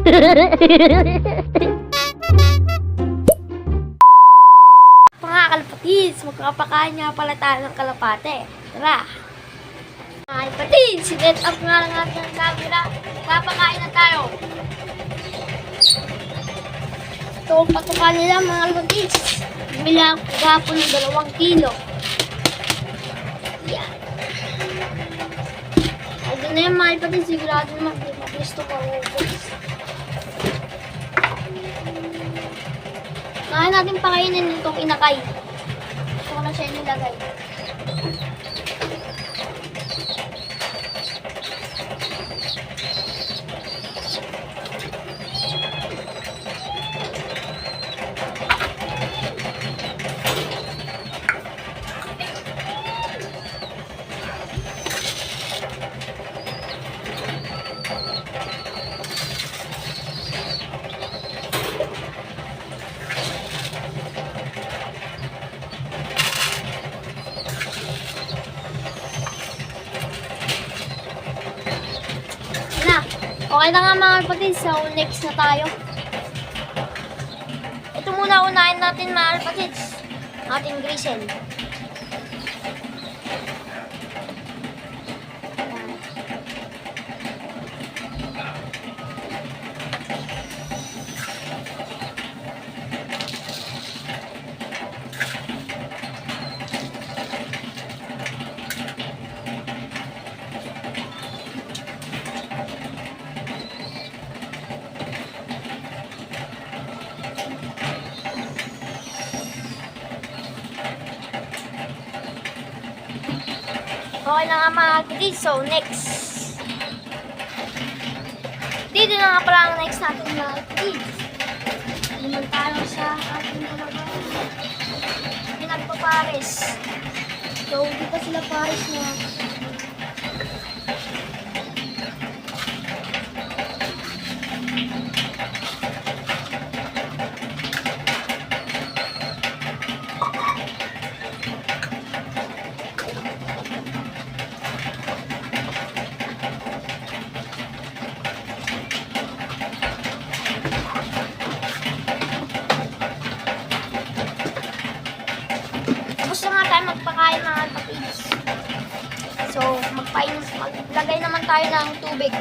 Mga kalapatids, magkakapakain nga pala tayo ng kalapate. Tara! Mga kalapatids, sinet up nga lang natin ang camera. Magkakapakain na tayo. Ito ang patuka nila mga kalapatids. Bumili ako kahapon ng 2 kilo. Yan. Ay, na yung mga kalapatids, sigurado naman di mabilis ito maubos. Kaya natin pakainin itong inakay. Ito ko na siya nilagay. Okay na nga mga kapatid, so next na tayo. Ito muna unahin natin mga kapatid, ating grisel. Okay na nga mga kapatid, so next. Dito na nga pala ang next natin mga kapatid. Naman tayo sa ating dalawang pinagpapares. So, di pa sila pares na. Gusto nga tayo magpakain mga kapatids. So, maglagay naman tayo ng tubig.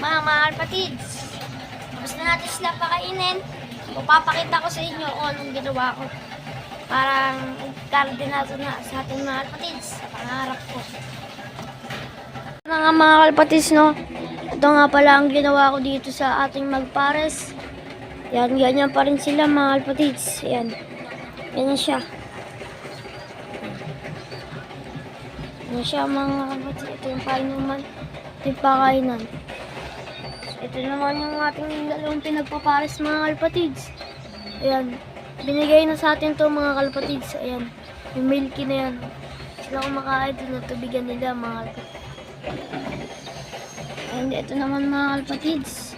Mga kapatids, tapos na natin sila pakainin. Papakita ko sa inyo kung anong ginawa ko. Parang koordinato na sa ating mga kapatids sa pangarap ko. Mga kapatids, no? Ito nga pala ang ginawa ko dito sa ating magpares. Yan, ganyan pa rin sila mga kalpatids. Yan. Yan siya. Yan siya mga kalpatids. Ito yung painuman. Ito yung pakainan. Ito naman yung ating dalawang pinagpapares mga kalpatids. Ayan. Binigay na sa atin to mga kalpatids. Ayan. Yung milky na yan. Sila kumakain. Tinutubigan nila mga kalpatids. And ito naman mga kalpatids.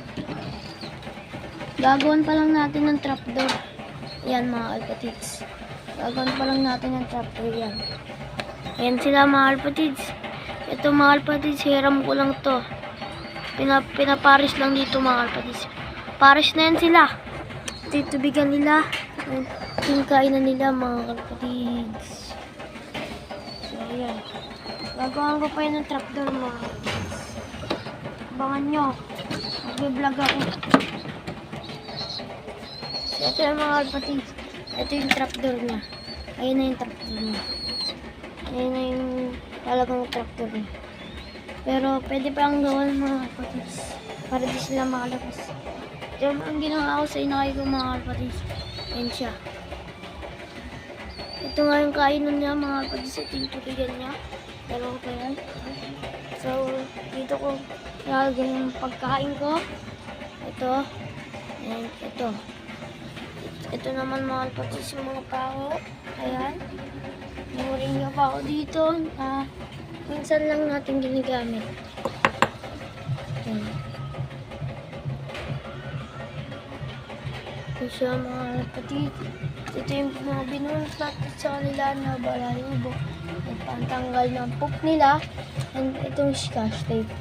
Gagawin pa lang natin ng trapdoor. Yan mga kalpatids. Gagawin pa lang natin ng trapdoor yan. Ayan sila mga kalpatids. Ito mga kalpatids, hiram ko lang to. Pinaparis lang dito mga kalpatids. Paris na yan sila. Titubigan nila. Yung kainan nila mga kalpatids. So ayan. Gagawin ko pa yun ng trapdoor mga kalpatids. Abangan nyo. Mag-vlog ako. Ito yung mga kalpatids. Ito yung trapdoor niya. Ayun na yung trapdoor niya. Ayun na yung talagang trapdoor niya. Pero pwede pa ang gawin mga kalpatids. Para di sila makalabas. Ito ang ginawa ko sa inakay ko mga kalpatids. Ayun siya. Ito nga yung kainan niya mga kalpatids. Ito yung tubigan niya. Dalawa pa yan. So dito ko lalagay yung pagkain ko. Ito. And ito. Ito naman mga kalpatids yung mga pao. Ayan. Muring nga pa ako dito. Minsan lang natin ginagamit. Ayan. Ito siya mga kalpatids. Ito yung mga binunot natin sa kanila na balahibo. Pantanggal ng poop nila. And itong scotch tape.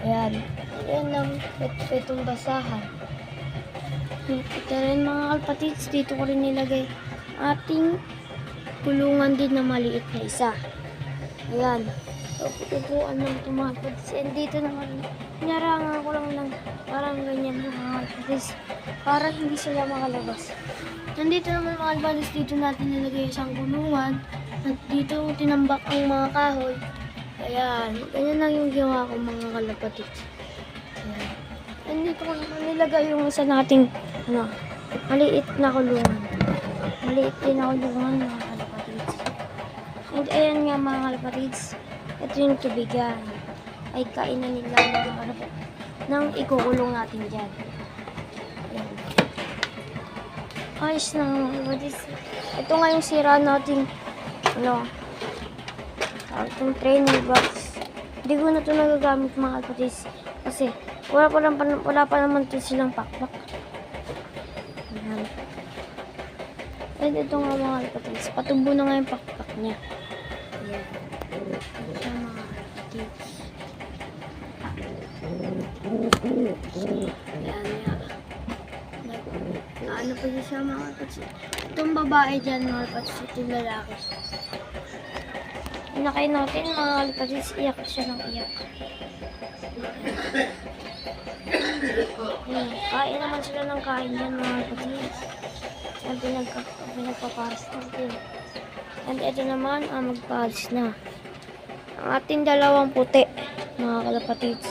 Ayan. Ayan lang. Itong basahan. Ito rin mga kalpatids, dito ko rin nilagay ating kulungan din na maliit na isa. Ayan. So, pupuan ng mga kalpatids. And dito naman, narangan ko lang ng parang ganyan mga kalpatids para hindi sila makalabas. Nandito naman mga kalpatids, dito natin nilagay isang kulungan. At dito tinambak ang mga kahoy. Ayan. Ganyan lang yung ginawa ko mga kalpatids. Ayan. And dito ko naman nilagay yung isa nating maliit na kulungan. Maliit din na kulungan mga kalpatids. And ayan nga mga kalpatids. Ito yung tubigan. Ay kainan nila mga kalpatids. Nang ikukulong natin dyan. Ayan. Ayos na mga kalpatids. Ito nga yung sira nating itong training box. Hindi ko na ito nagagamit mga kalpatids. Kasi wala pa naman ito silang pakpak. Ayan. And ito nga mga kalpatids. Patubo na nga yung pakpak niya. Ayan. Ito siya mga kalpatids. Ayan nga. Ano pa siya mga kalpatids. Itong babae dyan mga kalpatids. Itong lalaki. Inakay natin mga kalpatids. Iyak siya ng iyak. Kain naman sila ng kain yan mga kalpatids. Yan pinagpaparas natin. And ito naman magpalis na. Ang ating dalawang puti mga kalpatids.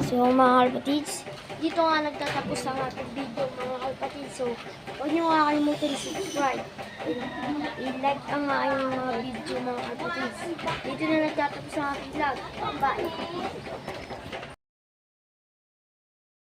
So mga kalpatids, dito nga nagtatapos ang ating video mga kalpatids. So huwag nyo kakalimutan subscribe. I-like ang aking mga video mga kalpatids. Dito na nagtatapos ang ating vlog. Bye!